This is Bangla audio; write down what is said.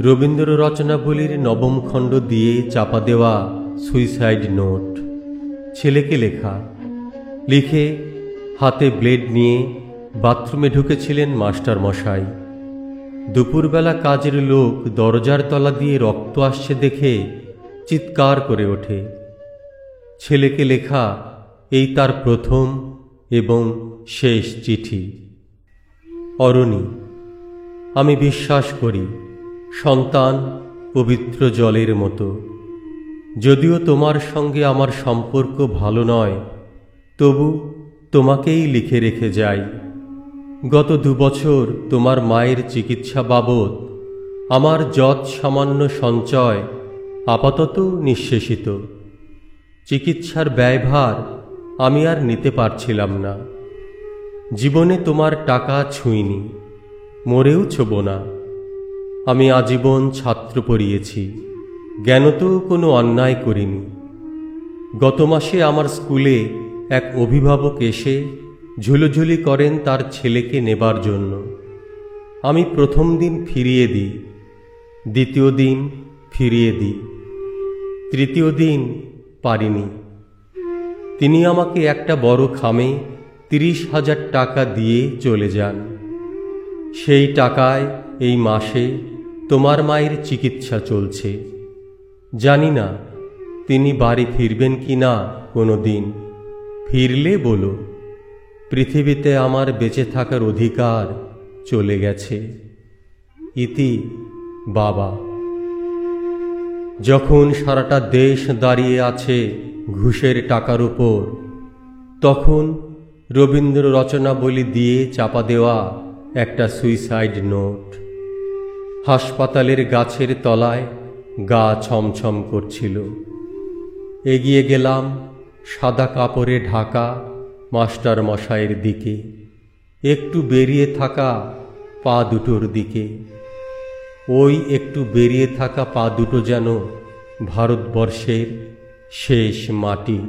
রবীন্দ্র রচনাবলীর নবম খণ্ড দিয়ে চাপা দেওয়া সুইসাইড নোট। ছেলেকে লেখা। লিখে হাতে ব্লেড নিয়ে বাথরুমে ঢুকেছিলেন মাস্টার মশাই। দুপুরবেলা কাজের লোক দরজার তলা দিয়ে রক্ত আসছে দেখে চিৎকার করে ওঠে। ছেলেকে লেখা এই তার প্রথম এবং শেষ চিঠি। অরণি, আমি বিশ্বাস করি সন্তান পবিত্র জলের মতো। যদিও তোমার সঙ্গে আমার সম্পর্ক ভালো নয়, তবু তোমাকেই লিখে রেখে যাই। গত 2 বছর তোমার মায়ের চিকিৎসা বাবদ আমার যৎ সামান্য সঞ্চয় আপাতত নিঃশেষিত। চিকিৎসার ব্যয়ভার আমি আর নিতে পারছিলাম না। জীবনে তোমার টাকা ছুঁইনি, মরেও ছোব না। আমি আজীবন ছাত্র পড়িয়েছি, জ্ঞানতেও কোনো অন্যায় করিনি। গত মাসে আমার স্কুলে এক অভিভাবক এসে ঝুলোঝুলি করেন তার ছেলেকে নেবার জন্য। আমি প্রথম দিন ফিরিয়ে দিই, দ্বিতীয় দিন ফিরিয়ে দিই, তৃতীয় দিন পারিনি। তিনি আমাকে একটা বড় খামে 30,000 টাকা দিয়ে চলে যান। সেই টাকায় এই মাসে তোমার মায়ের চিকিৎসা চলছে। জানি না তিনি বাড়ি ফিরবেন কি না কোনো দিন। ফিরলে বলো, পৃথিবীতে আমার বেঁচে থাকার অধিকার চলে গেছে। ইতি বাবা। যখন সারাটা দেশ দাঁড়িয়ে আছে ঘুষের টাকার উপর, তখন রবীন্দ্র রচনাবলী দিয়ে চাপা দেওয়া একটা সুইসাইড নোট। হাসপাতালের গাছের তলায় গা ছমছম করছিল। এগিয়ে গেলাম সাদা কাপড়ে ঢাকা মাস্টার মশাইয়ের দিকে, একটু বেরিয়ে থাকা পা দুটোর দিকে। ওই একটু বেরিয়ে থাকা পা দুটো যেন ভারতবর্ষের শেষ মাটি।